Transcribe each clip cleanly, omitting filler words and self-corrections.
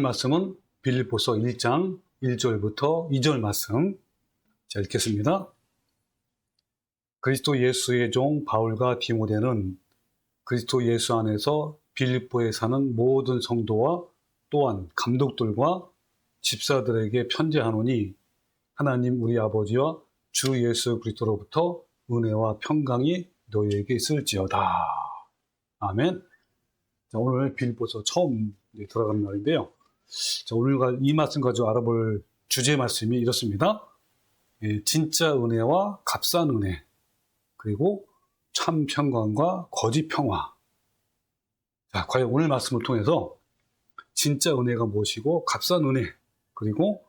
오늘 말씀은 빌립보서 1장 1절부터 2절 말씀. 자, 읽겠습니다. 그리스도 예수의 종 바울과 디모데는 그리스도 예수 안에서 빌립보에 사는 모든 성도와 또한 감독들과 집사들에게 편지하노니 하나님 우리 아버지와 주 예수 그리스도로부터 은혜와 평강이 너희에게 있을지어다. 아멘. 자, 오늘 빌립보서 처음 들어가는 날인데요. 자, 오늘 이 말씀 가지고 알아볼 주제 말씀이 이렇습니다. 진짜 은혜와 값싼 은혜, 그리고 참 평강과 거짓 평화. 자, 과연 오늘 말씀을 통해서 진짜 은혜가 무엇이고 값싼 은혜, 그리고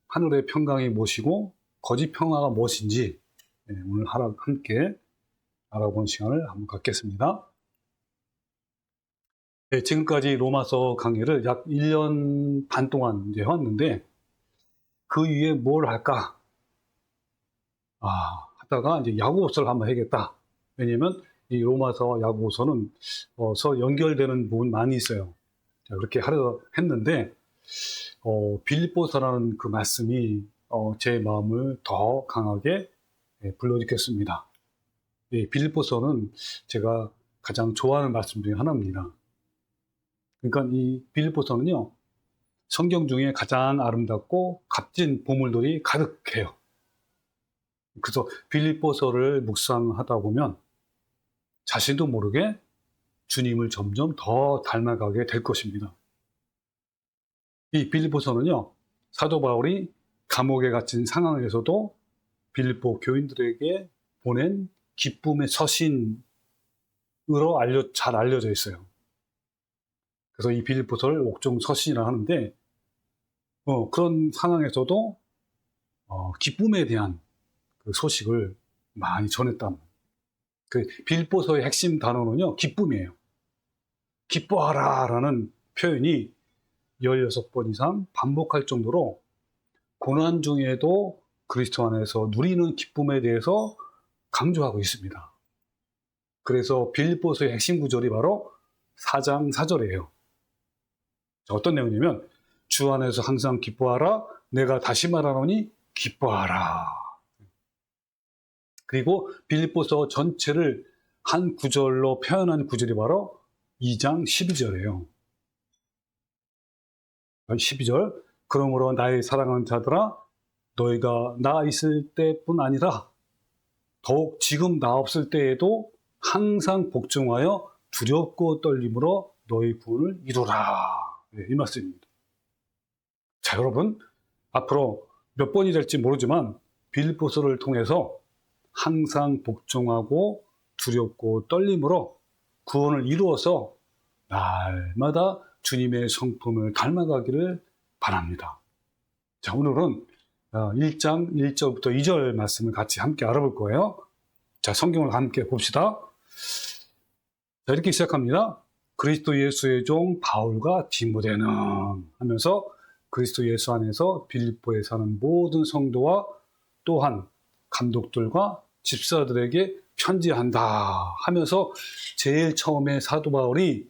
하늘의 평강이 무엇이고 거짓 평화가 무엇인지 오늘 함께 알아보는 시간을 한번 갖겠습니다. 지금까지 로마서 강의를 약 1년 반 동안 해왔는데 그 위에 뭘 할까? 하다가 이제 야고보서를 한번 해야겠다. 왜냐면 이 로마서 야고보서는 연결되는 부분 많이 있어요. 자, 그렇게 하려 했는데 빌립보서라는 그 말씀이 제 마음을 더 강하게 불러일으켰습니다. 빌립보서는 제가 가장 좋아하는 말씀 중에 하나입니다. 그러니까 이 빌립보서는요, 성경 중에 가장 아름답고 값진 보물들이 가득해요. 그래서 빌립보서를 묵상하다 보면 자신도 모르게 주님을 점점 더 닮아가게 될 것입니다. 이 빌립보서는요, 사도 바울이 감옥에 갇힌 상황에서도 빌립보 교인들에게 보낸 기쁨의 서신으로 잘 알려져 있어요. 그래서 이 빌립보서를 옥중 서신이라 하는데 그런 상황에서도 기쁨에 대한 그 소식을 많이 전했다. 그 빌립보서의 핵심 단어는요, 기쁨이에요. 기뻐하라 라는 표현이 16번 이상 반복할 정도로 고난 중에도 그리스도 안에서 누리는 기쁨에 대해서 강조하고 있습니다. 그래서 빌립보서의 핵심 구절이 바로 4장 4절이에요. 어떤 내용이냐면 주 안에서 항상 기뻐하라, 내가 다시 말하노니 기뻐하라. 그리고 빌립보서 전체를 한 구절로 표현한 구절이 바로 2장 12절이에요. 12절, 그러므로 나의 사랑하는 자들아, 너희가 나 있을 때뿐 아니라 더욱 지금 나 없을 때에도 항상 복종하여 두렵고 떨림으로 너희 구원을 이루라. 이 말씀입니다. 자, 여러분, 앞으로 몇 번이 될지 모르지만 빌립보서를 통해서 항상 복종하고 두렵고 떨림으로 구원을 이루어서 날마다 주님의 성품을 닮아가기를 바랍니다. 자, 오늘은 1장 1절부터 2절 말씀을 같이 함께 알아볼 거예요. 자, 성경을 함께 봅시다. 자, 이렇게 시작합니다. 그리스도 예수의 종 바울과 디모데는 하면서 그리스도 예수 안에서 빌립보에 사는 모든 성도와 또한 감독들과 집사들에게 편지한다 하면서 제일 처음에 사도 바울이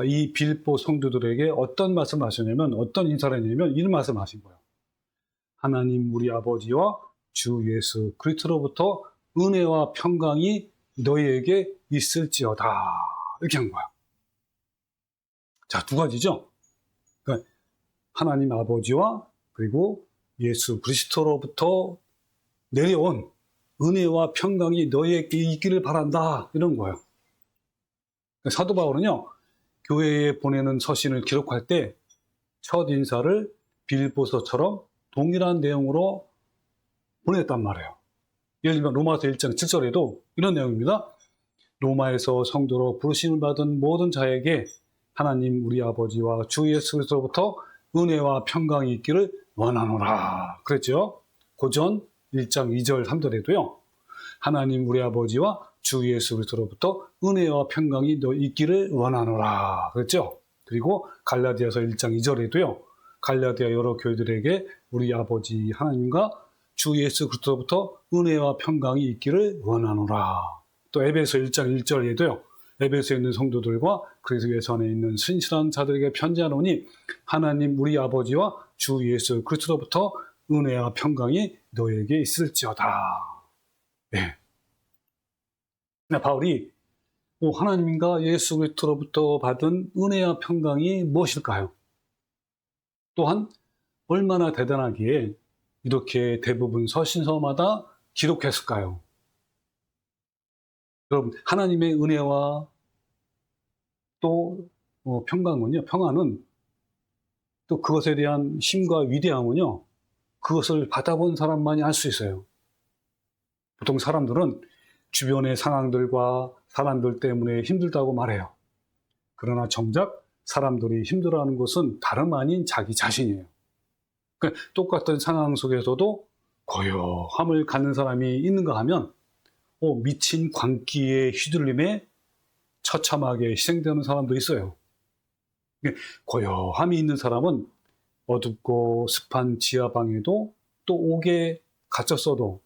이 빌립보 성도들에게 어떤 말씀을 하셨냐면, 어떤 인사를 했냐면 이런 말씀을 하신 거예요. 하나님 우리 아버지와 주 예수 그리스도로부터 은혜와 평강이 너희에게 있을지어다. 이렇게 한 거야. 자, 두 가지죠. 그러니까 하나님 아버지와 그리고 예수 그리스도로부터 내려온 은혜와 평강이 너희에게 있기를 바란다. 이런 거예요. 사도 바울은요, 교회에 보내는 서신을 기록할 때 첫 인사를 빌립보서처럼 동일한 내용으로 보냈단 말이에요. 예를 들면 로마서 1장 7절에도 이런 내용입니다. 로마에서 성도로 부르심을 받은 모든 자에게 하나님 우리 아버지와 주 예수 그리스도로부터 은혜와 평강이 있기를 원하노라. 그랬죠. 고전 1장 2절 3절에도요. 하나님 우리 아버지와 주 예수 그리스도로부터 은혜와 평강이 있기를 원하노라. 그랬죠. 그리고 갈라디아서 1장 2절에도요. 갈라디아 여러 교회들에게 우리 아버지 하나님과 주 예수 그리스도로부터 은혜와 평강이 있기를 원하노라. 또 에베소 1장 1절에도요. 에베소에 있는 성도들과 그리스도 예수 안에 있는 신실한 자들에게 편지하노니 하나님 우리 아버지와 주 예수 그리스도로부터 은혜와 평강이 너에게 있을지어다. 네. 바울이 하나님과 예수 그리스도로부터 받은 은혜와 평강이 무엇일까요? 또한 얼마나 대단하기에 이렇게 대부분 서신서마다 기록했을까요? 여러분, 하나님의 은혜와 또 평안은 또 그것에 대한 힘과 위대함은요, 그것을 받아본 사람만이 알 수 있어요. 보통 사람들은 주변의 상황들과 사람들 때문에 힘들다고 말해요. 그러나 정작 사람들이 힘들어하는 것은 다름 아닌 자기 자신이에요. 그러니까 똑같은 상황 속에서도 고요함을 갖는 사람이 있는가 하면 미친 광기의 휘둘림에 처참하게 희생되는 사람도 있어요. 고요함이 있는 사람은 어둡고 습한 지하방에도 또 옥에 갇혔어도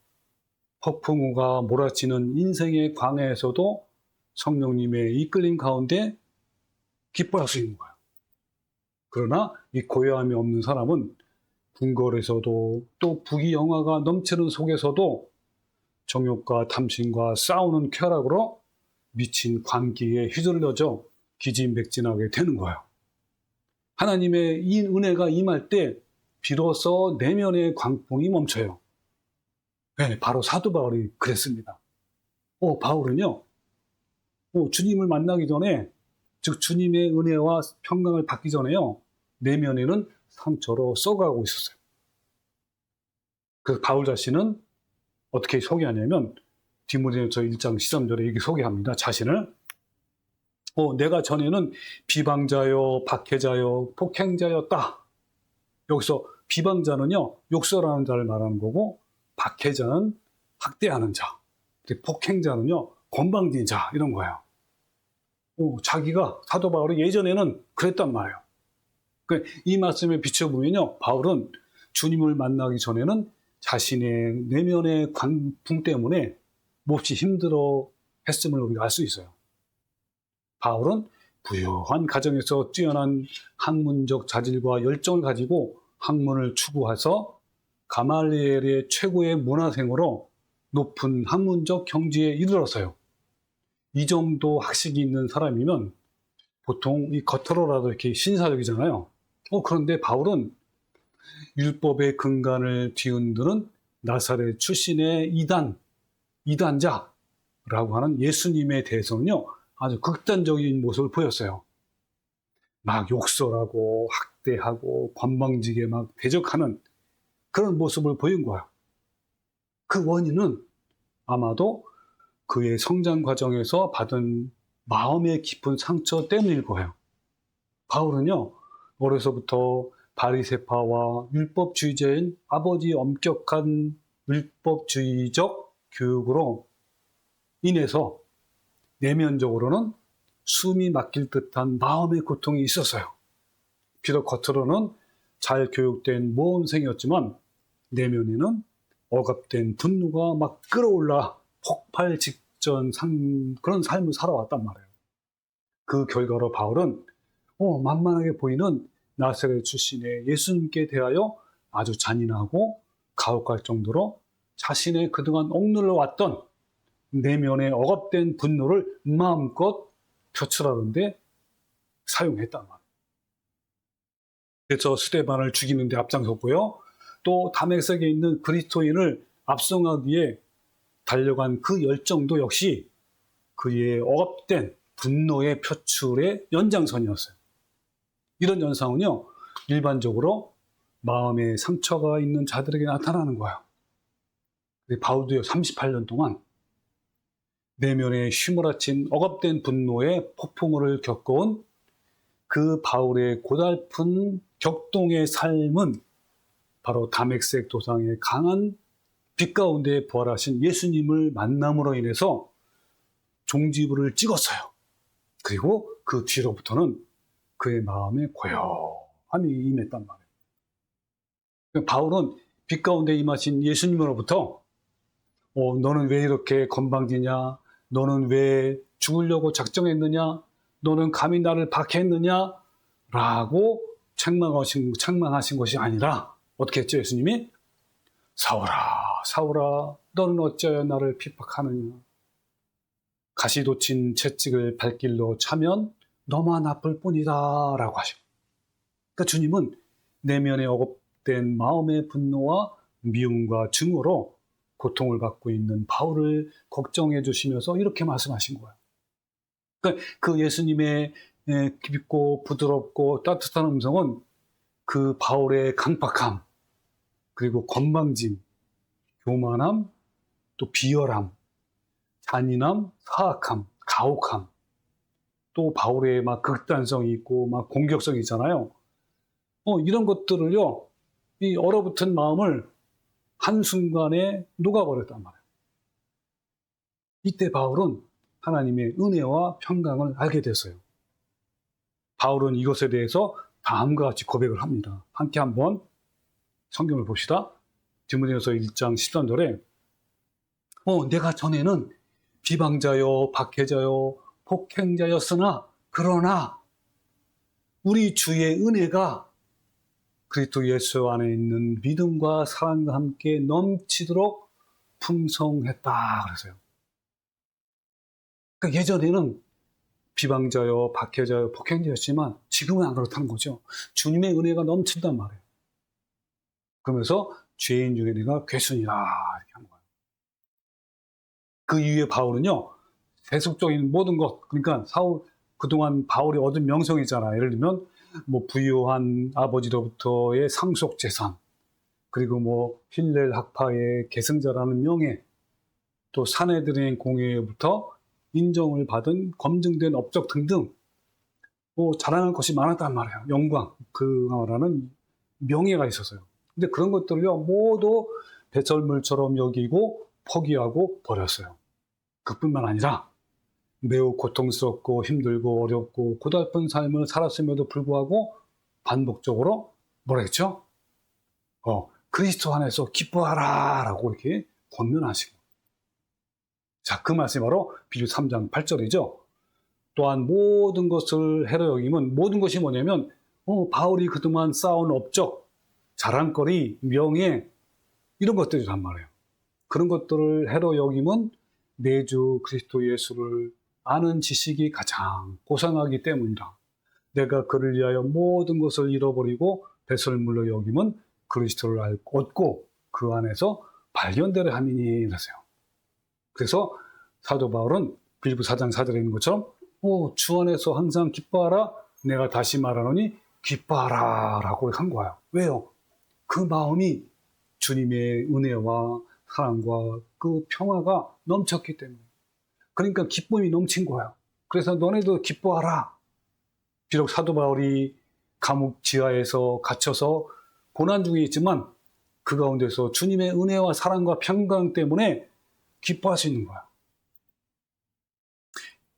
폭풍우가 몰아치는 인생의 광야에서도 성령님의 이끌림 가운데 기뻐할 수 있는 거예요. 그러나 이 고요함이 없는 사람은 궁궐에서도 또 부귀영화가 넘치는 속에서도 정욕과 탐심과 싸우는 쾌락으로 미친 광기에 휘둘려져 기진맥진하게 되는 거예요. 하나님의 이 은혜가 임할 때 비로소 내면의 광풍이 멈춰요. 네, 바로 사도 바울이 그랬습니다. 바울은요, 주님을 만나기 전에, 즉 주님의 은혜와 평강을 받기 전에요, 내면에는 상처로 썩어가고 있었어요. 그래서 바울 자신은 어떻게 소개하냐면 디모데전서 1장 13절에 이렇게 소개합니다. 자신을 내가 전에는 비방자요, 박해자요, 폭행자였다. 여기서 비방자는요, 욕설하는 자를 말하는 거고, 박해자는 학대하는 자, 폭행자는요, 건방진 자, 이런 거예요. 자기가, 사도 바울이 예전에는 그랬단 말이에요. 이 말씀에 비춰보면요, 바울은 주님을 만나기 전에는 자신의 내면의 광풍 때문에 몹시 힘들어 했음을 우리가 알 수 있어요. 바울은 부유한 가정에서 뛰어난 학문적 자질과 열정을 가지고 학문을 추구해서 가말리엘의 최고의 문화생으로 높은 학문적 경지에 이르렀어요. 이 정도 학식이 있는 사람이면 보통 이 겉으로라도 이렇게 신사적이잖아요. 그런데 바울은 율법의 근간을 뒤흔드는 나사렛 출신의 이단자라고 하는 예수님에 대해서는요, 아주 극단적인 모습을 보였어요. 막 욕설하고 학대하고 건방지게 막 대적하는 그런 모습을 보인 거예요. 그 원인은 아마도 그의 성장 과정에서 받은 마음의 깊은 상처 때문일 거예요. 바울은요, 어려서부터 바리새파와 율법주의자인 아버지의 엄격한 율법주의적 교육으로 인해서 내면적으로는 숨이 막힐 듯한 마음의 고통이 있었어요. 비록 겉으로는 잘 교육된 모범생이었지만 내면에는 억압된 분노가 막 끌어올라 폭발 직전 그런 삶을 살아왔단 말이에요. 그 결과로 바울은 만만하게 보이는 나사렛 출신의 예수님께 대하여 아주 잔인하고 가혹할 정도로 자신의 그동안 억눌러 왔던 내면의 억압된 분노를 마음껏 표출하는데 사용했단 말이에요. 그래서 스데반을 죽이는 데 앞장섰고요. 또 다메섹에 있는 그리스도인을 압송하기 위해 달려간 그 열정도 역시 그의 억압된 분노의 표출의 연장선이었어요. 이런 현상은요, 일반적으로 마음에 상처가 있는 자들에게 나타나는 거예요. 바울도요, 38년 동안 내면에 휘몰아친 억압된 분노의 폭풍우를 겪어온 그 바울의 고달픈 격동의 삶은 바로 다메섹 도상의 강한 빛 가운데 부활하신 예수님을 만남으로 인해서 종지부를 찍었어요. 그리고 그 뒤로부터는 그의 마음에 고요함이 임했단 말이에요. 바울은 빛 가운데 임하신 예수님으로부터 너는 왜 이렇게 건방지냐? 너는 왜 죽으려고 작정했느냐? 너는 감히 나를 박해했느냐? 라고 책망하신 것이 아니라 어떻게 했죠, 예수님이? 사울아, 사울아, 너는 어찌하여 나를 핍박하느냐? 가시돋친 채찍을 발길로 차면 너만 아플 뿐이다 라고 하시고, 그러니까 주님은 내면의 억압된 마음의 분노와 미움과 증오로 고통을 받고 있는 바울을 걱정해 주시면서 이렇게 말씀하신 거예요. 그러니까 그 예수님의 깊고 부드럽고 따뜻한 음성은 그 바울의 강박함, 그리고 건방짐, 교만함, 또 비열함, 잔인함, 사악함, 가혹함, 또 바울의 막 극단성이 있고 막 공격성이 있잖아요. 이런 것들을요, 이 얼어붙은 마음을 한순간에 녹아버렸단 말이에요. 이때 바울은 하나님의 은혜와 평강을 알게 됐어요. 바울은 이것에 대해서 다음과 같이 고백을 합니다. 함께 한번 성경을 봅시다. 디모데후서 1장 13절에 내가 전에는 비방자요, 박해자요, 폭행자였으나 그러나 우리 주의 은혜가 그리스도 예수 안에 있는 믿음과 사랑과 함께 넘치도록 풍성했다 그래서요. 그러니까 예전에는 비방자요, 박해자요, 폭행자였지만 지금은 안 그렇다는 거죠. 주님의 은혜가 넘친단 말이에요. 그러면서 죄인 중에 내가 괴순이라 이렇게 하는 거예요. 그 이후에 바울은요, 세속적인 모든 것, 그러니까 그동안 바울이 얻은 명성이 있잖아요. 예를 들면 부유한 아버지로부터의 상속 재산, 그리고 힐렐 학파의 계승자라는 명예, 또 사내들의 공회로부터 인정을 받은 검증된 업적 등등 자랑할 것이 많았단 말이에요. 영광, 그라는 명예가 있었어요. 근데 그런 것들을요 모두 배설물처럼 여기고 포기하고 버렸어요. 그뿐만 아니라 매우 고통스럽고 힘들고 어렵고 고달픈 삶을 살았음에도 불구하고 반복적으로 뭐라 했죠? 그리스도 안에서 기뻐하라 라고 이렇게 권면하시고, 자, 그 말씀이 바로 비유 3장 8절이죠. 또한 모든 것을 해로 여김은, 모든 것이 뭐냐면 바울이 그동안 쌓은 업적, 자랑거리, 명예, 이런 것들이란 말이에요. 그런 것들을 해로 여김은 내 주 그리스도 예수를 아는 지식이 가장 고상하기 때문이다. 내가 그를 위하여 모든 것을 잃어버리고 배설물로 여김은 그리스도를 얻고 그 안에서 발견되려 함이니 이러세요. 그래서 사도 바울은 빌립보 4장 4절에 있는 것처럼 주 안에서 항상 기뻐하라, 내가 다시 말하노니 기뻐하라 라고 한 거예요. 왜요? 그 마음이 주님의 은혜와 사랑과 그 평화가 넘쳤기 때문에. 그러니까 기쁨이 넘친 거예요. 그래서 너네도 기뻐하라. 비록 사도 바울이 감옥 지하에서 갇혀서 고난 중에 있지만 그 가운데서 주님의 은혜와 사랑과 평강 때문에 기뻐할 수 있는 거야.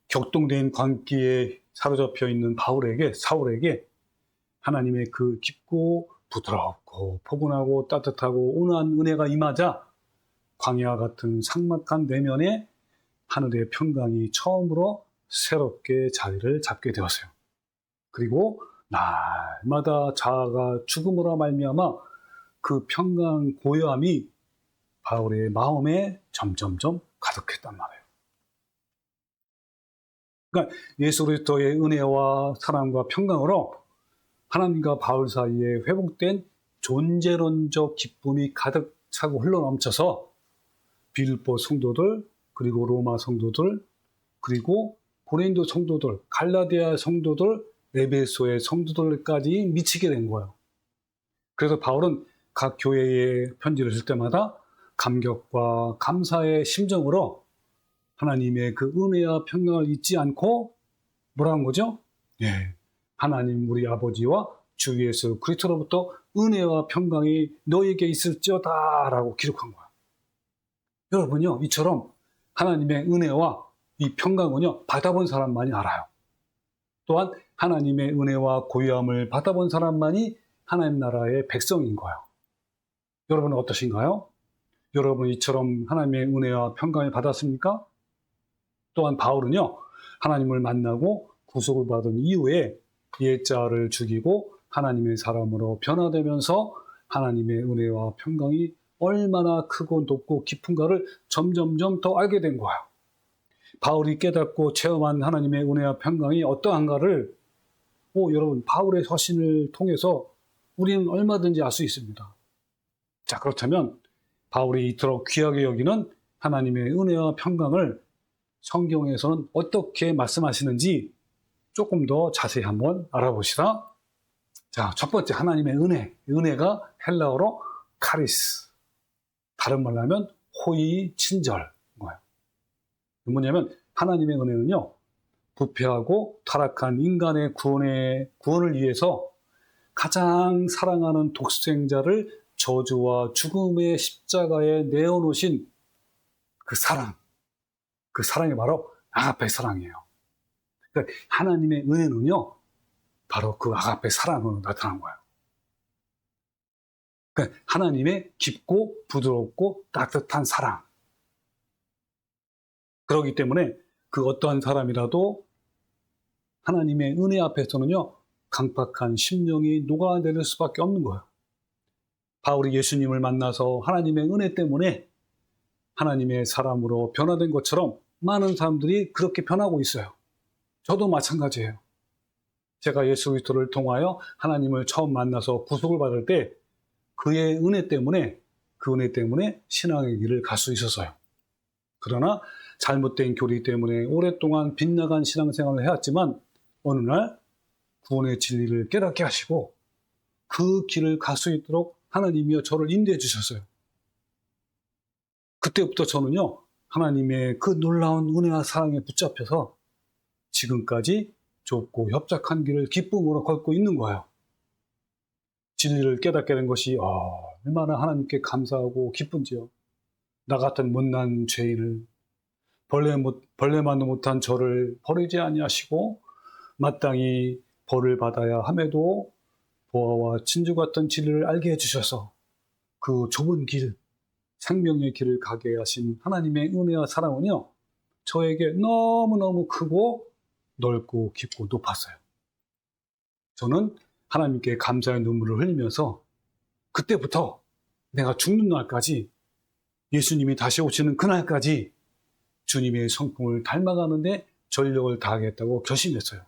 격동된 광기에 사로잡혀 있는 사울에게 하나님의 그 깊고 부드럽고 포근하고 따뜻하고 온화한 은혜가 임하자 광야 같은 삭막한 내면에 하늘의 평강이 처음으로 새롭게 자리를 잡게 되었어요. 그리고 날마다 자아가 죽음으로 말미암아 그 평강 고요함이 바울의 마음에 점점점 가득했단 말이에요. 그러니까 예수 그리스도의 은혜와 사랑과 평강으로 하나님과 바울 사이에 회복된 존재론적 기쁨이 가득 차고 흘러넘쳐서 빌립보 성도들, 그리고 로마 성도들, 그리고 고린도 성도들, 갈라디아 성도들, 에베소의 성도들까지 미치게 된 거예요. 그래서 바울은 각 교회에 편지를 쓸 때마다 감격과 감사의 심정으로 하나님의 그 은혜와 평강을 잊지 않고 뭐라는 거죠? 하나님 우리 아버지와 주 예수 그리스도로부터 은혜와 평강이 너에게 있을지어다 라고 기록한 거야. 여러분요, 이처럼 하나님의 은혜와 이 평강은요 받아본 사람만이 알아요. 또한 하나님의 은혜와 고유함을 받아본 사람만이 하나님 나라의 백성인 거예요. 여러분은 어떠신가요? 여러분 이처럼 하나님의 은혜와 평강을 받았습니까? 또한 바울은요, 하나님을 만나고 구속을 받은 이후에 옛자를 죽이고 하나님의 사람으로 변화되면서 하나님의 은혜와 평강이 얼마나 크고 높고 깊은가를 점점점 더 알게 된 거예요. 바울이 깨닫고 체험한 하나님의 은혜와 평강이 어떠한가를 여러분, 바울의 서신을 통해서 우리는 얼마든지 알 수 있습니다. 자, 그렇다면 바울이 이토록 귀하게 여기는 하나님의 은혜와 평강을 성경에서는 어떻게 말씀하시는지 조금 더 자세히 한번 알아보시다. 자, 첫 번째, 하나님의 은혜. 은혜가 헬라어로 카리스. 다른 말로 하면 호의, 친절인 거예요. 뭐냐면 하나님의 은혜는요, 부패하고 타락한 인간의 구원을 위해서 가장 사랑하는 독생자를 저주와 죽음의 십자가에 내어놓으신 그 사랑. 그 사랑이 바로 아가페 사랑이에요. 그러니까 하나님의 은혜는요, 바로 그 아가페 사랑으로 나타난 거예요. 그러니까 하나님의 깊고 부드럽고 따뜻한 사랑. 그렇기 때문에 그 어떠한 사람이라도 하나님의 은혜 앞에서는요, 강팍한 심령이 녹아내릴 수밖에 없는 거예요. 바울이 예수님을 만나서 하나님의 은혜 때문에 하나님의 사람으로 변화된 것처럼 많은 사람들이 그렇게 변하고 있어요. 저도 마찬가지예요. 제가 예수 그리스도를 통하여 하나님을 처음 만나서 구속을 받을 때 그의 은혜 때문에, 그 은혜 때문에 신앙의 길을 갈 수 있었어요. 그러나 잘못된 교리 때문에 오랫동안 빗나간 신앙생활을 해왔지만 어느 날 구원의 진리를 깨닫게 하시고 그 길을 갈 수 있도록 하나님이여 저를 인도해 주셨어요. 그때부터 저는요, 하나님의 그 놀라운 은혜와 사랑에 붙잡혀서 지금까지 좁고 협착한 길을 기쁨으로 걷고 있는 거예요. 진리를 깨닫게 된 것이 얼마나 하나님께 감사하고 기쁜지요. 나 같은 못난 죄인을, 벌레만도 못한 저를 버리지 아니하시고 마땅히 벌을 받아야 함에도 보아와 진주 같은 진리를 알게 해주셔서 그 좁은 길, 생명의 길을 가게 하신 하나님의 은혜와 사랑은요, 저에게 너무너무 크고 넓고 깊고 높았어요. 저는 하나님께 감사의 눈물을 흘리면서 그때부터 내가 죽는 날까지, 예수님이 다시 오시는 그날까지 주님의 성품을 닮아가는데 전력을 다하겠다고 결심했어요.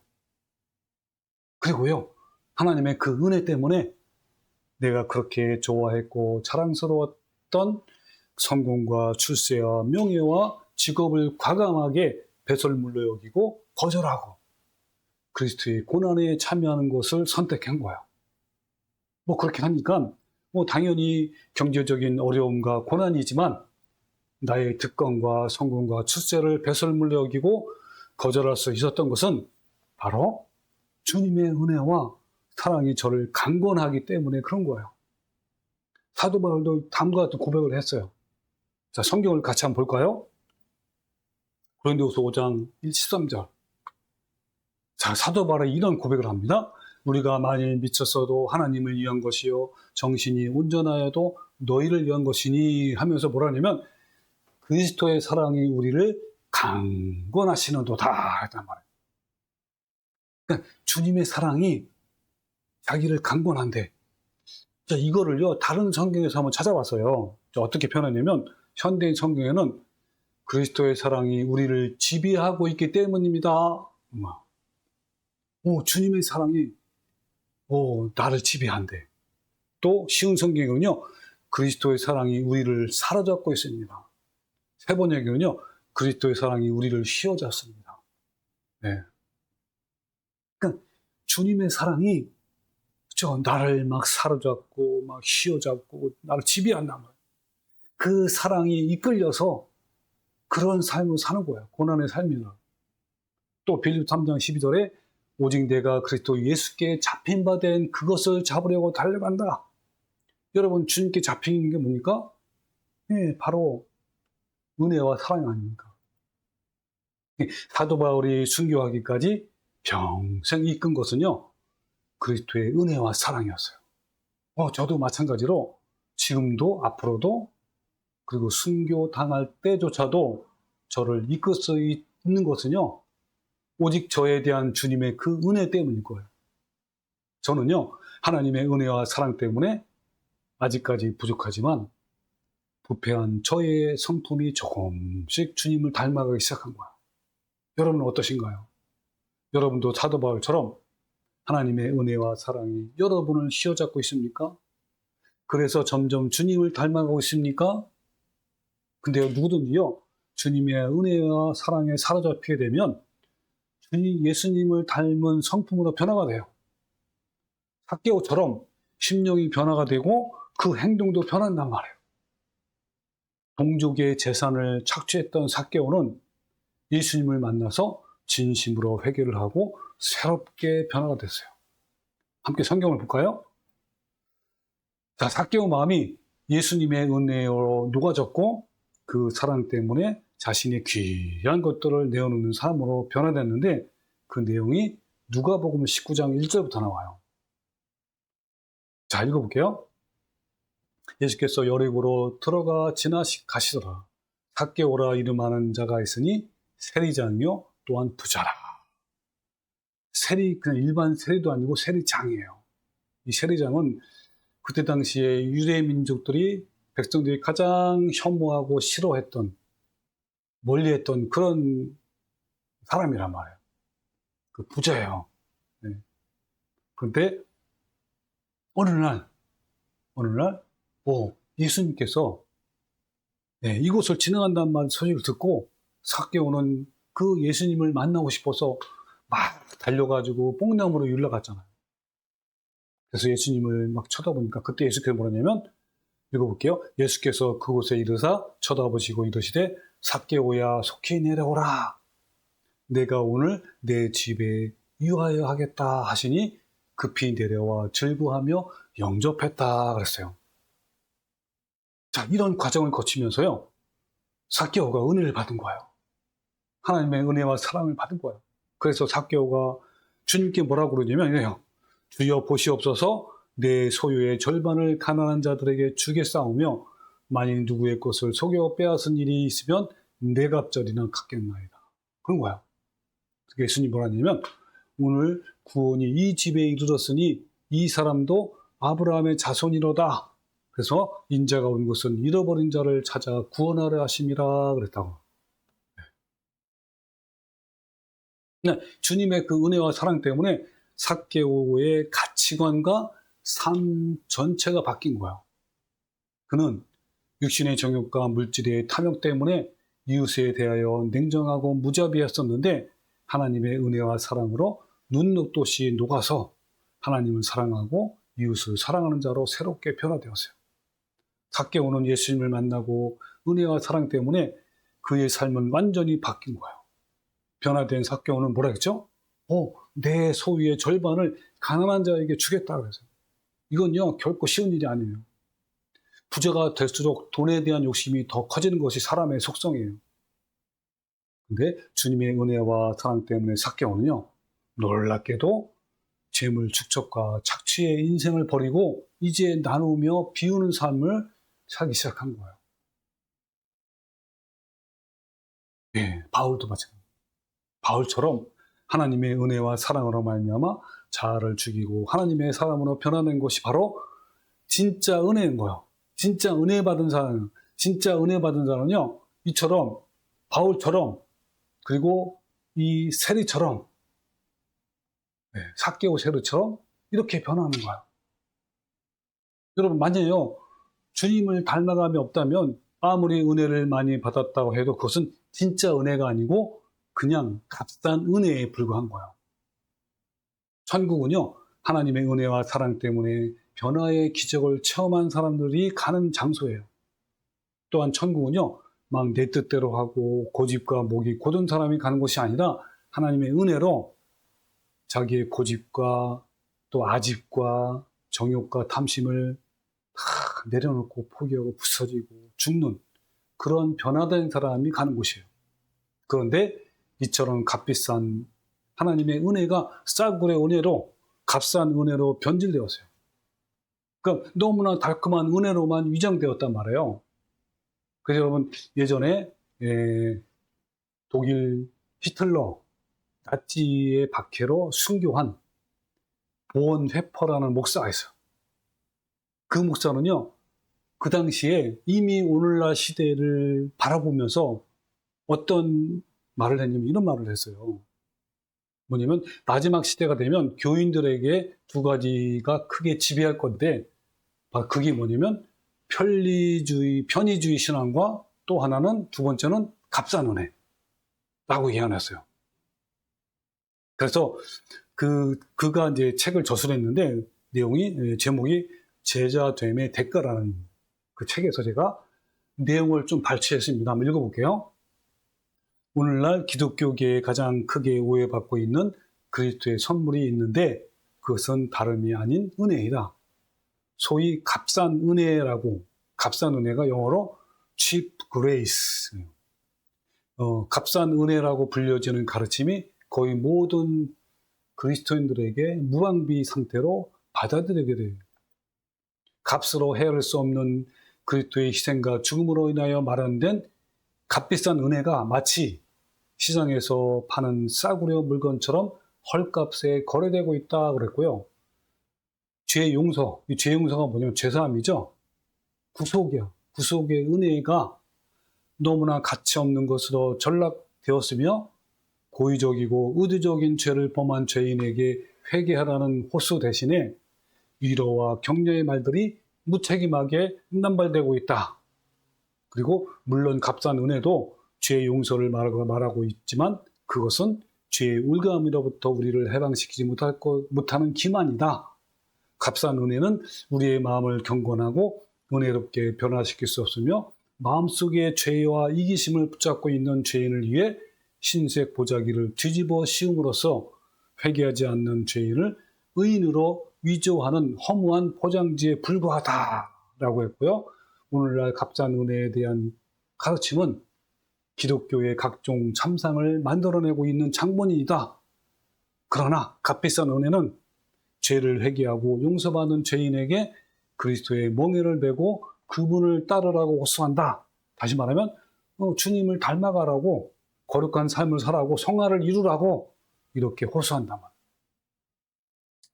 그리고요, 하나님의 그 은혜 때문에 내가 그렇게 좋아했고 자랑스러웠던 성공과 출세와 명예와 직업을 과감하게 배설물로 여기고 거절하고 그리스도의 고난에 참여하는 것을 선택한 거예요. 그렇게 하니까 당연히 경제적인 어려움과 고난이지만 나의 특권과 성공과 출세를 배설물로 여기고 거절할 수 있었던 것은 바로 주님의 은혜와 사랑이 저를 강권하기 때문에 그런 거예요. 사도 바울도 다음과 같은 고백을 했어요. 자, 성경을 같이 한번 볼까요? 고린도후서 5장 13절. 자, 사도 바울이 이런 고백을 합니다. 우리가 만일 미쳤어도 하나님을 위한 것이요 정신이 온전하여도 너희를 위한 것이니 하면서 뭐라냐면 그리스도의 사랑이 우리를 강권하시는도다 했단 말이에요. 그러니까 주님의 사랑이 자기를 강권한대. 자, 이거를요 다른 성경에서 한번 찾아봤어요. 어떻게 표현하냐면 현대인 성경에는 그리스도의 사랑이 우리를 지배하고 있기 때문입니다. 주님의 사랑이 나를 지배한대. 또 쉬운 성경에는요 그리스도의 사랑이 우리를 사로잡고 있습니다. 세 번역에는요 그리스도의 사랑이 우리를 휘어잡습니다. 네. 그러니까 주님의 사랑이 나를 막 사로잡고 막 휘어잡고 나를 지배한단 말이에요. 그 사랑이 이끌려서 그런 삶을 사는 거예요. 고난의 삶이나. 또 빌립보 3장 12절에 오직 내가 그리스도 예수께 잡힌 바 된 그것을 잡으려고 달려간다. 여러분, 주님께 잡힌 게 뭡니까? 네, 바로 은혜와 사랑 아닙니까? 사도 바울이 순교하기까지 평생 이끈 것은요 그리스도의 은혜와 사랑이었어요. 저도 마찬가지로 지금도 앞으로도 그리고 순교 당할 때조차도 저를 이끌 수 있는 것은요, 오직 저에 대한 주님의 그 은혜 때문일 거예요. 저는요, 하나님의 은혜와 사랑 때문에 아직까지 부족하지만 부패한 저의 성품이 조금씩 주님을 닮아가기 시작한 거예요. 여러분은 어떠신가요? 여러분도 사도 바울처럼 하나님의 은혜와 사랑이 여러분을 휘어잡고 있습니까? 그래서 점점 주님을 닮아가고 있습니까? 근데요, 누구든지요, 주님의 은혜와 사랑에 사로잡히게 되면 예수님을 닮은 성품으로 변화가 돼요. 삭개오처럼 심령이 변화가 되고 그 행동도 변한단 말이에요. 동족의 재산을 착취했던 삭개오는 예수님을 만나서 진심으로 회개를 하고 새롭게 변화가 됐어요. 함께 성경을 볼까요? 자, 삭개오 마음이 예수님의 은혜로 녹아졌고 그 사랑 때문에 자신의 귀한 것들을 내어놓는 사람으로 변화됐는데 그 내용이 누가복음 19장 1절부터 나와요. 자, 읽어볼게요. 예수께서 여리고로 들어가 지나가시더라. 삭개오라 이름하는 자가 있으니 세리장이요 또한 부자라. 세리, 그냥 일반 세리도 아니고 세리장이에요. 이 세리장은 그때 당시에 유대 민족들이, 백성들이 가장 혐오하고 싫어했던, 멀리했던 그런 사람이란 말이에요. 그 부자예요. 네. 그런데 어느 날 예수님께서 이곳을 지나간다는 말 소식을 듣고 삭개오는 그 예수님을 만나고 싶어서 막 달려가지고 뽕나무로 올라갔잖아요. 그래서 예수님을 막 쳐다보니까 그때 예수께서 뭐라냐면, 읽어볼게요. 예수께서 그곳에 이르사 쳐다보시고 이르시되 삭개오야 속히 내려오라. 내가 오늘 내 집에 유하여 하겠다 하시니 급히 내려와 즐거하며 영접했다 그랬어요. 자, 이런 과정을 거치면서요, 삭개오가 은혜를 받은 거예요. 하나님의 은혜와 사랑을 받은 거예요. 그래서 삭개오가 주님께 뭐라고 그러냐면 이래요. 주여 보시옵소서, 내 소유의 절반을 가난한 자들에게 주겠사오며 만일 누구의 것을 속여 빼앗은 일이 있으면 네 갑절이나 갚겠나이다. 그런 거야. 예수님이 뭐라냐면, 오늘 구원이 이 집에 이르렀으니 이 사람도 아브라함의 자손이로다. 그래서 인자가 온 것은 잃어버린 자를 찾아 구원하려 하심이라 그랬다고. 네, 주님의 그 은혜와 사랑 때문에 삭개오의 가치관과 삶 전체가 바뀐 거야. 그는 육신의 정욕과 물질의 탐욕 때문에 이웃에 대하여 냉정하고 무자비했었는데 하나님의 은혜와 사랑으로 눈 녹듯이 녹아서 하나님을 사랑하고 이웃을 사랑하는 자로 새롭게 변화되었어요. 삭개오는 예수님을 만나고 은혜와 사랑 때문에 그의 삶은 완전히 바뀐 거예요. 변화된 삭개오는 뭐라 했죠? 내 소유의 절반을 가난한 자에게 주겠다 그랬어요. 이건요, 결코 쉬운 일이 아니에요. 부자가 될수록 돈에 대한 욕심이 더 커지는 것이 사람의 속성이에요. 근데 주님의 은혜와 사랑 때문에 삭개오는요, 놀랍게도 재물 축적과 착취의 인생을 버리고 이제 나누며 비우는 삶을 살기 시작한 거예요. 네, 바울도 마찬가지예요. 바울처럼 하나님의 은혜와 사랑으로 말미암아 자아를 죽이고 하나님의 사람으로 변화된 것이 바로 진짜 은혜인 거예요. 진짜 은혜 받은 사람, 진짜 은혜 받은 사람은요, 이처럼 바울처럼 그리고 이 세리처럼, 삭개오 세리처럼 이렇게 변하는 거예요. 여러분, 만약에요, 주님을 닮아감이 없다면 아무리 은혜를 많이 받았다고 해도 그것은 진짜 은혜가 아니고 그냥 값싼 은혜에 불과한 거예요. 천국은요, 하나님의 은혜와 사랑 때문에 변화의 기적을 체험한 사람들이 가는 장소예요. 또한 천국은요, 막 내 뜻대로 하고 고집과 목이 곧은 사람이 가는 곳이 아니라 하나님의 은혜로 자기의 고집과 또 아집과 정욕과 탐심을 다 내려놓고 포기하고 부서지고 죽는 그런 변화된 사람이 가는 곳이에요. 그런데 이처럼 값비싼 하나님의 은혜가 싸구려 은혜로, 값싼 은혜로 변질되었어요. 그러니까 너무나 달콤한 은혜로만 위장되었단 말이에요. 그래서 여러분, 예전에 독일 히틀러, 나치의 박해로 순교한 보언회퍼라는 목사가 있어요. 그 목사는요, 그 당시에 이미 오늘날 시대를 바라보면서 어떤 말을 했냐면 이런 말을 했어요. 뭐냐면 마지막 시대가 되면 교인들에게 두 가지가 크게 지배할 건데, 그게 뭐냐면 편의주의 신앙과 또 하나는, 두 번째는 값싼은혜라고 예언했어요. 그래서 그가 이제 책을 저술했는데 제목이 제자됨의 대가라는 그 책에서 제가 내용을 좀 발췌했습니다. 한번 읽어볼게요. 오늘날 기독교계에 가장 크게 오해받고 있는 그리스도의 선물이 있는데 그것은 다름이 아닌 은혜이다. 소위 값싼 은혜라고, 값싼 은혜가 영어로 cheap grace, 값싼 은혜라고 불려지는 가르침이 거의 모든 그리스도인들에게 무방비 상태로 받아들이게 돼요. 값으로 헤아릴 수 없는 그리스도의 희생과 죽음으로 인하여 마련된 값비싼 은혜가 마치 시장에서 파는 싸구려 물건처럼 헐값에 거래되고 있다 그랬고요. 죄 용서, 이 죄 용서가 뭐냐면 죄사함이죠. 구속이야. 구속의 은혜가 너무나 가치 없는 것으로 전락되었으며 고의적이고 의도적인 죄를 범한 죄인에게 회개하라는 호소 대신에 위로와 격려의 말들이 무책임하게 남발되고 있다. 그리고 물론 값싼 은혜도 죄의 용서를 말하고 있지만 그것은 죄의 울감으로부터 우리를 해방시키지 못하는 기만이다. 값싼 은혜는 우리의 마음을 경건하고 은혜롭게 변화시킬 수 없으며 마음속에 죄와 이기심을 붙잡고 있는 죄인을 위해 흰색 보자기를 뒤집어 씌움으로써 회개하지 않는 죄인을 의인으로 위조하는 허무한 포장지에 불과하다라고 했고요. 오늘날 값싼 은혜에 대한 가르침은 기독교의 각종 참상을 만들어내고 있는 장본인이다. 그러나 값비싼 은혜는 죄를 회개하고 용서받는 죄인에게 그리스도의 멍에를 메고 그분을 따르라고 호소한다. 다시 말하면 주님을 닮아가라고, 거룩한 삶을 살라고, 성화를 이루라고 이렇게 호소한단 말이에요.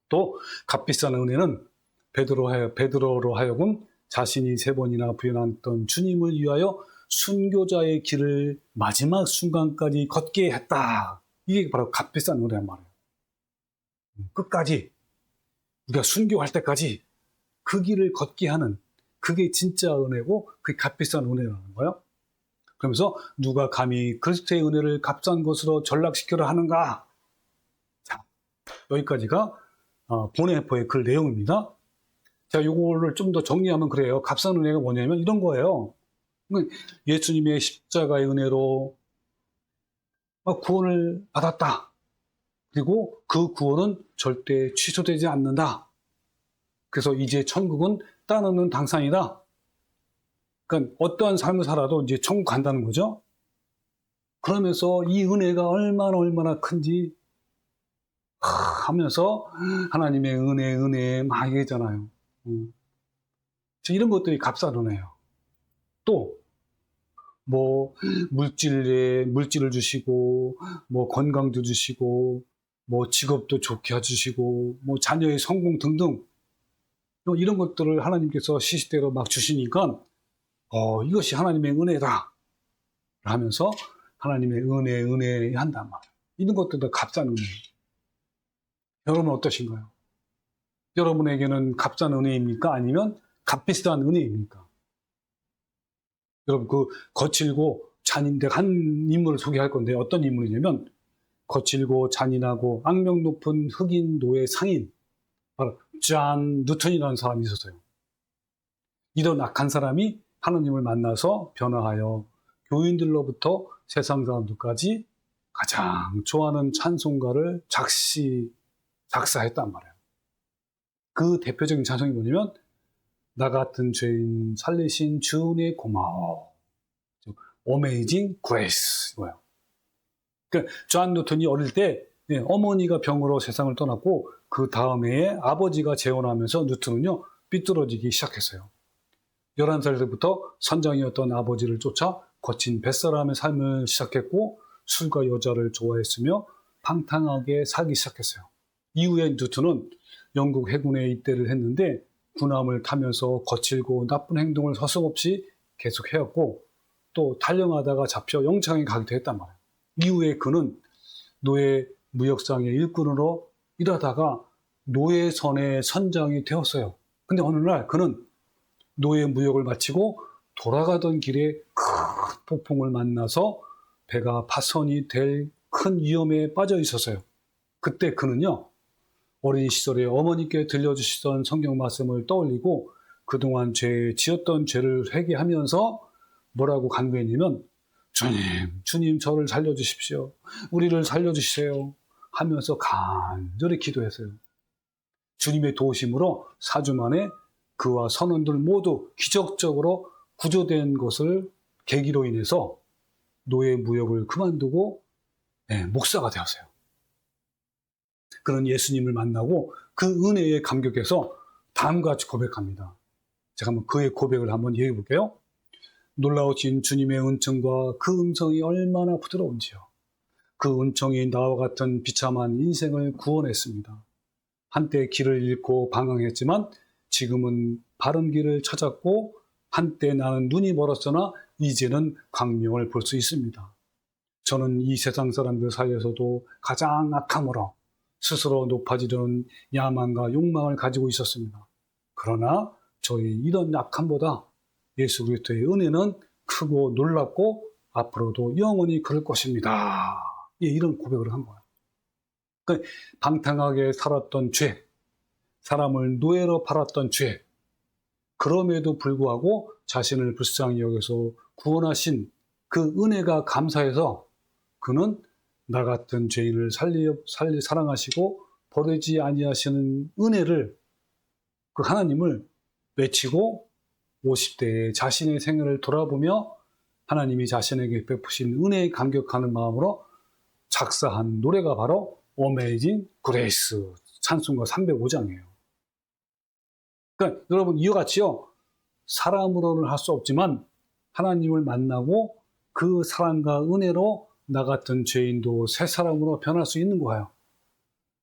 또 값비싼 은혜는 베드로로 하여금 자신이 3번이나 부인했던 주님을 위하여 순교자의 길을 마지막 순간까지 걷게 했다. 이게 바로 값비싼 은혜란 말이에요. 끝까지, 우리가 순교할 때까지 그 길을 걷게 하는, 그게 진짜 은혜고 그게 값비싼 은혜라는 거예요. 그러면서 누가 감히 그리스도의 은혜를 값싼 것으로 전락시키려 하는가? 자, 여기까지가 보네포의 글 내용입니다. 자, 요거를 좀 더 정리하면 그래요. 값싼 은혜가 뭐냐면 이런 거예요. 예수님의 십자가의 은혜로 구원을 받았다. 그리고 그 구원은 절대 취소되지 않는다. 그래서 이제 천국은 따놓는 당상이다. 그러니까 어떠한 삶을 살아도 이제 천국 간다는 거죠. 그러면서 이 은혜가 얼마나 큰지 하면서 하나님의 은혜 막 얘기하잖아요. 이런 것들이 값싼 은혜예요. 또 뭐 물질을 주시고, 뭐 건강도 주시고, 뭐 직업도 좋게 해주시고, 뭐 자녀의 성공 등등 이런 것들을 하나님께서 시시때로 막 주시니까 이것이 하나님의 은혜다 하면서 하나님의 은혜 한단 말이에요. 이런 것들도 값싼 은혜예요. 여러분 어떠신가요? 여러분에게는 값싼 은혜입니까? 아니면 값비싼 은혜입니까? 여러분, 거칠고 잔인한 한 인물을 소개할 건데 어떤 인물이냐면 거칠고 잔인하고 악명 높은 흑인 노예 상인, 바로 존 뉴턴이라는 사람이 있었어요. 이런 악한 사람이 하나님을 만나서 변화하여 교인들로부터 세상 사람들까지 가장 좋아하는 찬송가를 작사했단 말이에요. 그 대표적인 찬송이 뭐냐면 나 같은 죄인 살리신 주은혜 고마워. Amazing Grace 이거예요. 그러니까 존 뉴턴이 어릴 때 어머니가 병으로 세상을 떠났고 그 다음 해에 아버지가 재혼하면서 뉴턴은요 삐뚤어지기 시작했어요. 11살 때부터 선장이었던 아버지를 쫓아 거친 뱃사람의 삶을 시작했고 술과 여자를 좋아했으며 방탕하게 살기 시작했어요. 이후에 뉴턴은 영국 해군에 입대를 했는데 군함을 타면서 거칠고 나쁜 행동을 서슴없이 계속 해왔고 또 탈영하다가 잡혀 영창에 가기도 했단 말이에요. 이후에 그는 노예 무역상의 일꾼으로 일하다가 노예선의 선장이 되었어요. 근데 어느 날 그는 노예 무역을 마치고 돌아가던 길에 큰 폭풍을 만나서 배가 파손이 될 큰 위험에 빠져 있었어요. 그때 그는요, 어린 시절에 어머니께 들려주시던 성경 말씀을 떠올리고 그동안 지었던 죄를 회개하면서 뭐라고 간구했냐면, 주님 저를 살려주십시오. 우리를 살려주세요. 하면서 간절히 기도했어요. 주님의 도우심으로 4주 만에 그와 선원들 모두 기적적으로 구조된 것을 계기로 인해서 노예 무역을 그만두고 목사가 되었어요. 그런 예수님을 만나고 그 은혜에 감격해서 다음과 같이 고백합니다. 제가 한번 그의 고백을 한번 얘기해 볼게요. 놀라우신 주님의 은총과 그 음성이 얼마나 부드러운지요. 그 은총이 나와 같은 비참한 인생을 구원했습니다. 한때 길을 잃고 방황했지만 지금은 바른 길을 찾았고 한때 나는 눈이 멀었으나 이제는 광명을 볼 수 있습니다. 저는 이 세상 사람들 사이에서도 가장 악함으로 스스로 높아지려는 야망과 욕망을 가지고 있었습니다. 그러나 저희 이런 약함보다 예수 그리스도의 은혜는 크고 놀랍고 앞으로도 영원히 그럴 것입니다. 이런 고백을 한 거예요. 그러니까 방탕하게 살았던 죄, 사람을 노예로 팔았던 죄, 그럼에도 불구하고 자신을 불쌍히 여겨서 구원하신 그 은혜가 감사해서 그는 나 같은 죄인을 사랑하시고 버리지 아니하시는 은혜를, 그 하나님을 외치고 50대에 자신의 생애를 돌아보며 하나님이 자신에게 베푸신 은혜에 감격하는 마음으로 작사한 노래가 바로 어메이징 그레이스 찬송가 305장이에요. 그러니까 여러분 이와 같이요, 사람으로는 할 수 없지만 하나님을 만나고 그 사랑과 은혜로 나 같은 죄인도 새 사람으로 변할 수 있는 거예요.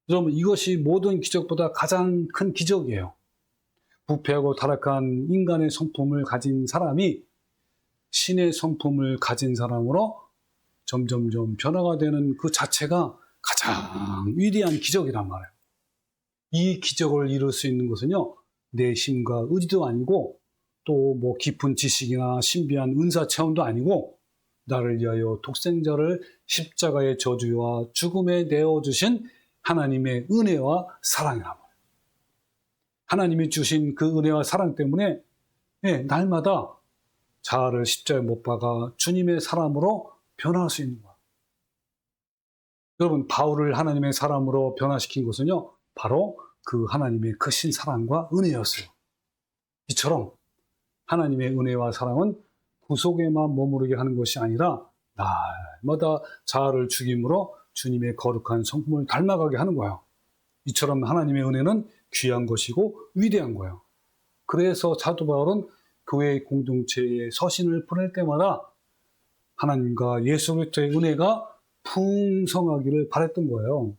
여러분 이것이 모든 기적보다 가장 큰 기적이에요. 부패하고 타락한 인간의 성품을 가진 사람이 신의 성품을 가진 사람으로 점점점 변화가 되는 그 자체가 가장 위대한 기적이란 말이에요. 이 기적을 이룰 수 있는 것은요, 내 힘과 의지도 아니고 또 뭐 깊은 지식이나 신비한 은사 체험도 아니고 나를 위하여 독생자를 십자가의 저주와 죽음에 내어주신 하나님의 은혜와 사랑이란 말이에요. 하나님이 주신 그 은혜와 사랑 때문에 날마다 자아를 십자가에 못 박아 주님의 사람으로 변화할 수 있는 거예요. 여러분 바울을 하나님의 사람으로 변화시킨 것은요, 바로 그 하나님의 크신 사랑과 은혜였어요. 이처럼 하나님의 은혜와 사랑은 구속에만 머무르게 하는 것이 아니라 날마다 자아를 죽임으로 주님의 거룩한 성품을 닮아가게 하는 거예요. 이처럼 하나님의 은혜는 귀한 것이고 위대한 거예요. 그래서 사도 바울은 교회 공동체에 서신을 보낼 때마다 하나님과 예수 그리스도의 은혜가 풍성하기를 바랬던 거예요.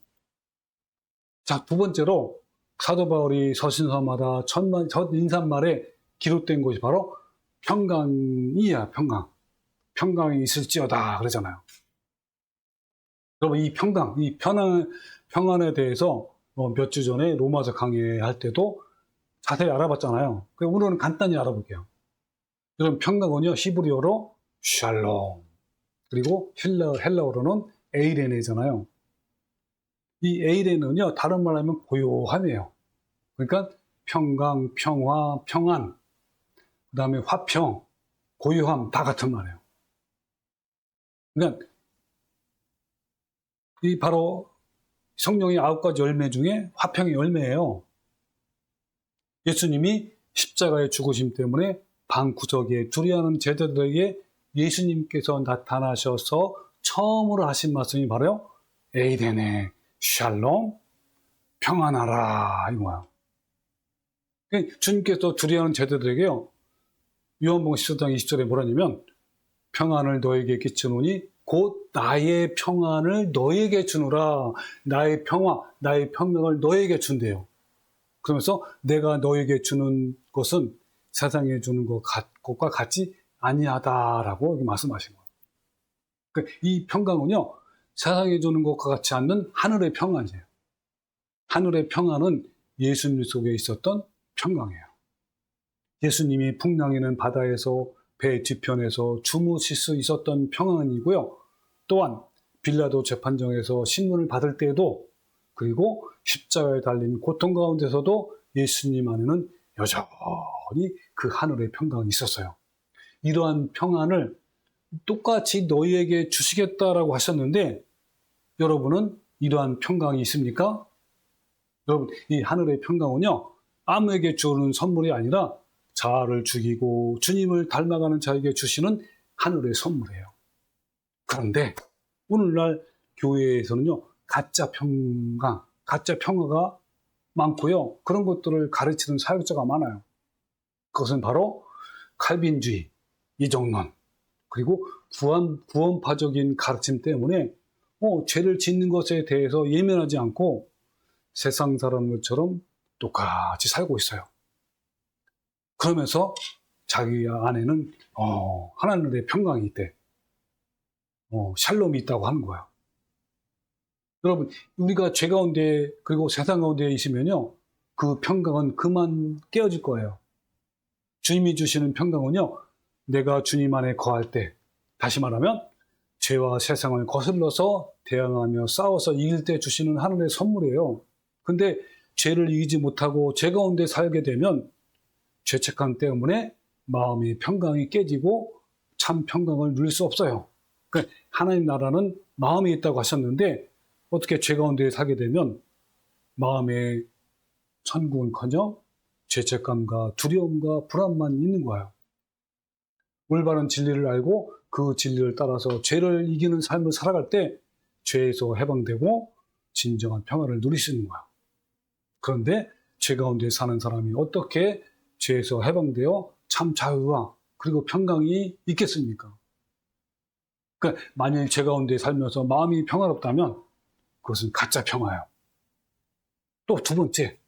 자, 두 번째로 사도 바울이 서신서마다 첫 인사말에 기록된 것이 바로 평강이야, 평강. 평강이 있을지어다 그러잖아요. 여러분 이 평강, 이 평안에 대해서 몇 주 전에 로마서 강의할 때도 자세히 알아봤잖아요. 오늘은 간단히 알아볼게요. 여러분 평강은요, 히브리어로 샬롬, 그리고 헬라어로는 에이레네잖아요. 이 에이레는요, 다른 말로 하면 고요함이에요. 그러니까 평강, 평화, 평안, 그 다음에 화평, 고요함 다 같은 말이에요. 그러니까 이 바로 성령의 9가지 열매 중에 화평의 열매예요. 예수님이 십자가의 죽으심 때문에 방구석에 두려워하는 제자들에게 예수님께서 나타나셔서 처음으로 하신 말씀이 바로 에이데네, 샬롬, 평안하라 이거예요. 주님께서 두려워하는 제자들에게요, 요한복음 14장 20절에 뭐라냐면 평안을 너에게 끼치노니 곧 나의 평안을 너에게 주노라. 나의 평화, 나의 평강을 너에게 준대요. 그러면서 내가 너에게 주는 것은 세상에 주는 것과 같지 아니하다라고 여기 말씀하신 거예요. 그러니까 이 평강은요, 세상에 주는 것과 같지 않는 하늘의 평안이에요. 하늘의 평안은 예수님 속에 있었던 평강이에요. 예수님이 풍랑이는 바다에서 배 뒤편에서 주무실 수 있었던 평안이고요. 또한 빌라도 재판정에서 신문을 받을 때에도, 그리고 십자가에 달린 고통 가운데서도 예수님 안에는 여전히 그 하늘의 평강이 있었어요. 이러한 평안을 똑같이 너희에게 주시겠다라고 하셨는데, 여러분은 이러한 평강이 있습니까? 여러분, 이 하늘의 평강은요, 아무에게 주는 선물이 아니라 자아를 죽이고 주님을 닮아가는 자에게 주시는 하늘의 선물이에요. 그런데 오늘날 교회에서는요, 가짜 평강, 가짜 평화가 많고요. 그런 것들을 가르치는 사역자가 많아요. 그것은 바로 칼빈주의, 이정론, 그리고 구원파적인 가르침 때문에 죄를 짓는 것에 대해서 예민하지 않고 세상 사람들처럼 똑같이 살고 있어요. 그러면서 자기 안에는 하나님의 평강이 있대. 샬롬이 있다고 하는 거예요. 여러분, 우리가 죄 가운데 그리고 세상 가운데 있으면요, 그 평강은 그만 깨어질 거예요. 주님이 주시는 평강은요, 내가 주님 안에 거할 때, 다시 말하면 죄와 세상을 거슬러서 대항하며 싸워서 이길 때 주시는 하늘의 선물이에요. 근데 죄를 이기지 못하고 죄 가운데 살게 되면 죄책감 때문에 마음의 평강이 깨지고 참 평강을 누릴 수 없어요. 그러니까 하나님 나라는 마음에 있다고 하셨는데, 어떻게 죄 가운데 살게 되면 마음의 천국은커녕 죄책감과 두려움과 불안만 있는 거예요. 올바른 진리를 알고 그 진리를 따라서 죄를 이기는 삶을 살아갈 때 죄에서 해방되고 진정한 평화를 누릴 수 있는 거예요. 그런데 죄 가운데 사는 사람이 어떻게 죄에서 해방되어 참 자유와 그리고 평강이 있겠습니까? 그러니까 만일 죄 가운데 살면서 마음이 평화롭다면 그것은 가짜 평화예요. 또 두 번째,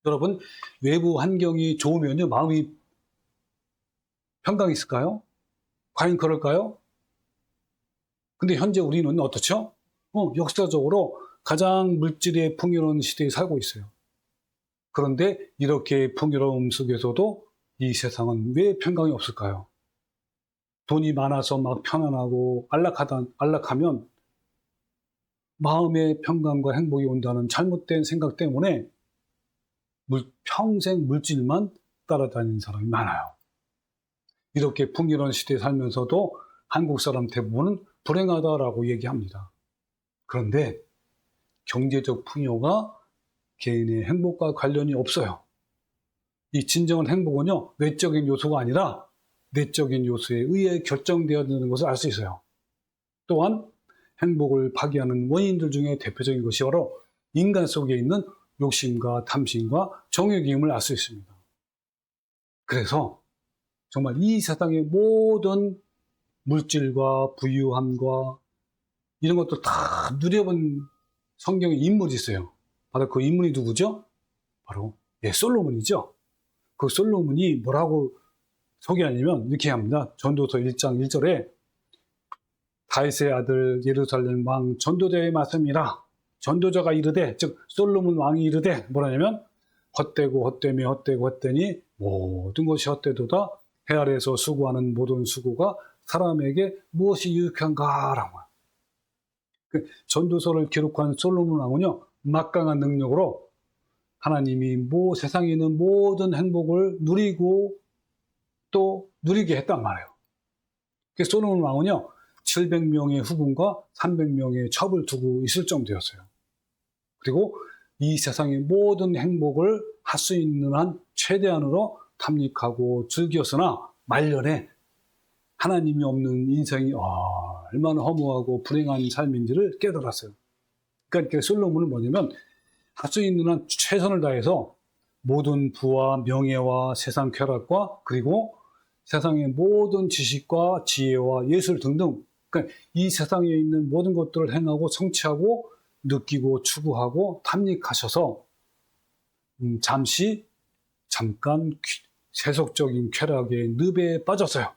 여러분, 외부 환경이 좋으면요, 마음이 평강이 있을까요? 과연 그럴까요? 근데 현재 우리는 어떻죠? 역사적으로 가장 물질의 풍요로운 시대에 살고 있어요. 그런데 이렇게 풍요로움 속에서도 이 세상은 왜 평강이 없을까요? 돈이 많아서 막 편안하고 안락하면 마음의 평강과 행복이 온다는 잘못된 생각 때문에 평생 물질만 따라다니는 사람이 많아요. 이렇게 풍요로운 시대에 살면서도 한국 사람 대부분은 불행하다라고 얘기합니다. 그런데 경제적 풍요가 개인의 행복과 관련이 없어요. 이 진정한 행복은요, 외적인 요소가 아니라 내적인 요소에 의해 결정되어지는 것을 알 수 있어요. 또한 행복을 파괴하는 원인들 중에 대표적인 것이 바로 인간 속에 있는 욕심과 탐심과 정욕임을 알 수 있습니다. 그래서 정말 이 세상의 모든 물질과 부유함과 이런 것들 다 누려본 성경에 인물이 있어요. 바로 그 인물이 누구죠? 바로 솔로몬이죠. 그 솔로몬이 뭐라고 소개하냐면 이렇게 합니다. 전도서 1장 1절에 다윗의 아들 예루살렘 왕 전도자의 말씀이라. 전도자가 이르되, 즉 솔로몬 왕이 이르되 뭐라냐면 헛되고 헛되며 헛되고 헛되니 모든 것이 헛되도다. 해 아래에서 수고하는 모든 수고가 사람에게 무엇이 유익한가라고. 전도서를 기록한 솔로몬 왕은요, 막강한 능력으로 하나님이 세상에 있는 모든 행복을 누리고 또 누리게 했단 말이에요. 솔로몬 왕은요, 700명의 후궁과 300명의 첩을 두고 있을 정도였어요. 그리고 이 세상의 모든 행복을 할 수 있는 한 최대한으로 탐닉하고 즐겼으나 말년에 하나님이 없는 인생이 얼마나 허무하고 불행한 삶인지를 깨달았어요. 그러니까 솔로몬은 뭐냐면 할 수 있는 한 최선을 다해서 모든 부와 명예와 세상 쾌락과 그리고 세상의 모든 지식과 지혜와 예술 등등, 그러니까 이 세상에 있는 모든 것들을 행하고 성취하고 느끼고 추구하고 탐닉하셔서 잠깐 세속적인 쾌락의 늪에 빠졌어요.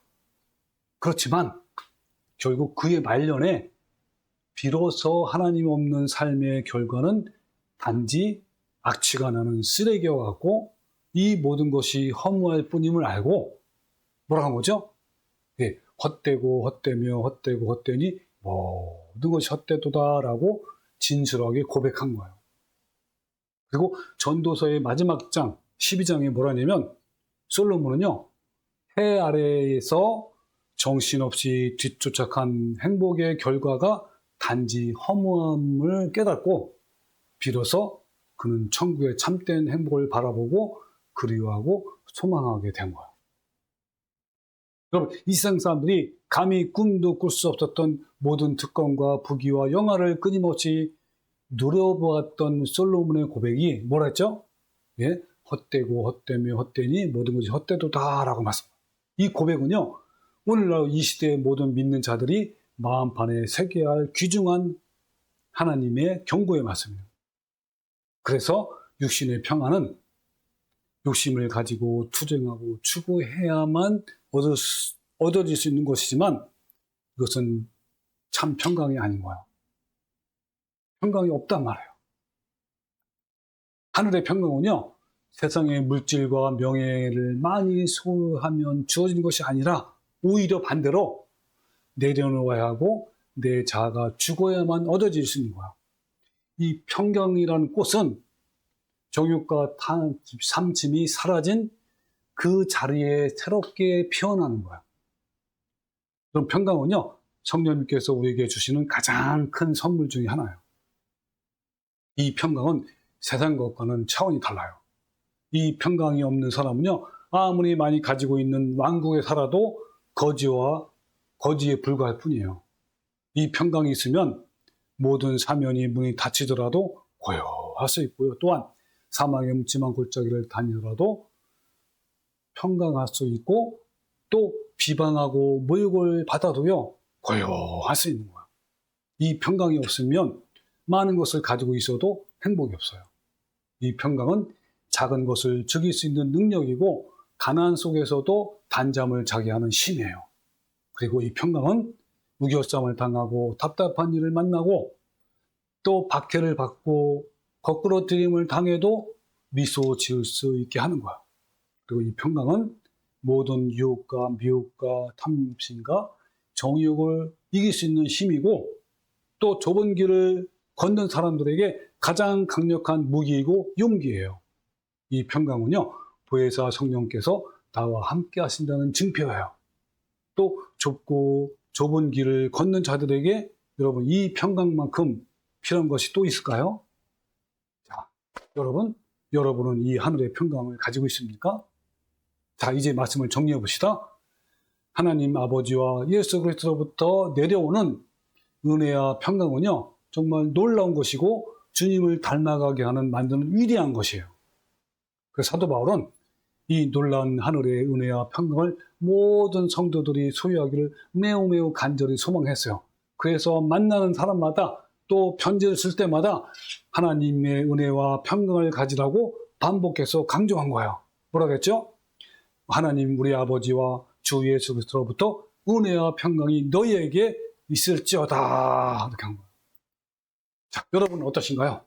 그렇지만 결국 그의 말년에 비로소 하나님 없는 삶의 결과는 단지 악취가 나는 쓰레기와 같고 이 모든 것이 허무할 뿐임을 알고 뭐라고 한 거죠? 예, 헛되고 헛되며 헛되고 헛되니 모든 것이 헛되도다라고 진실하게 고백한 거예요. 그리고 전도서의 마지막 장 12장에 뭐라냐면 솔로몬은요, 해 아래에서 정신없이 뒤쫓아간 행복의 결과가 단지 허무함을 깨닫고 비로소 그는 천국의 참된 행복을 바라보고 그리워하고 소망하게 된 거예요. 여러분, 이 세상 사람들이 감히 꿈도 꿀 수 없었던 모든 특권과 부귀와 영화를 끊임없이 누려보았던 솔로몬의 고백이 뭐라 했죠? 예? 헛되고 헛되며 헛되니 모든 것이 헛되도다라고 말씀합니다. 이 고백은요, 오늘날 이 시대의 모든 믿는 자들이 마음판에 새겨야 할 귀중한 하나님의 경고의 말씀이에요. 그래서 육신의 평안은 욕심을 가지고 투쟁하고 추구해야만 얻어질 수 있는 것이지만 이것은 참 평강이 아닌 거예요. 평강이 없단 말이에요. 하늘의 평강은요, 세상의 물질과 명예를 많이 소유하면 주어지는 것이 아니라 오히려 반대로 내려놓아야 하고 내 자아가 죽어야만 얻어질 수 있는 거예요. 이 평강이라는 꽃은 정욕과 삼침이 사라진 그 자리에 새롭게 피어나는 거예요. 그럼 평강은요, 성령님께서 우리에게 주시는 가장 큰 선물 중에 하나예요. 이 평강은 세상 것과는 차원이 달라요. 이 평강이 없는 사람은요, 아무리 많이 가지고 있는 왕국에 살아도 거지에 불과할 뿐이에요. 이 평강이 있으면 모든 사면이 문이 닫히더라도 고요할 수 있고요. 또한 사망의 묻지만 골짜기를 다니더라도 평강할 수 있고 또 비방하고 모욕을 받아도요, 고요할 수 있는 거예요. 이 평강이 없으면 많은 것을 가지고 있어도 행복이 없어요. 이 평강은 작은 것을 죽일 수 있는 능력이고 가난 속에서도 단잠을 자게 하는 힘이에요. 그리고 이 평강은 우겨쌈을 당하고 답답한 일을 만나고 또 박해를 받고 거꾸러뜨림을 당해도 미소 지을 수 있게 하는 거야. 그리고 이 평강은 모든 유혹과 미혹과 탐심과 정욕을 이길 수 있는 힘이고 또 좁은 길을 걷는 사람들에게 가장 강력한 무기이고 용기예요. 이 평강은요, 보혜사 성령께서 나와 함께 하신다는 증표예요. 또 좁고 좁은 길을 걷는 자들에게 여러분, 이 평강만큼 필요한 것이 또 있을까요? 자, 여러분은 이 하늘의 평강을 가지고 있습니까? 자, 이제 말씀을 정리해 봅시다. 하나님 아버지와 예수 그리스도로부터 내려오는 은혜와 평강은요, 정말 놀라운 것이고 주님을 닮아가게 만드는 위대한 것이에요. 그래서 사도 바울은 이 놀라운 하늘의 은혜와 평강을 모든 성도들이 소유하기를 매우 간절히 소망했어요. 그래서 만나는 사람마다 또 편지를 쓸 때마다 하나님의 은혜와 평강을 가지라고 반복해서 강조한 거예요. 뭐라고 했죠? 하나님 우리 아버지와 주 예수 그리스도로부터 은혜와 평강이 너희에게 있을지어다. 이렇게 한 거예요. 자, 여러분 어떠신가요?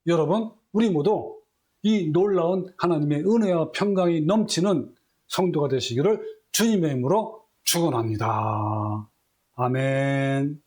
여러분, 우리 모두 이 놀라운 하나님의 은혜와 평강이 넘치는 성도가 되시기를 주님의 이름으로 축원합니다. 아멘.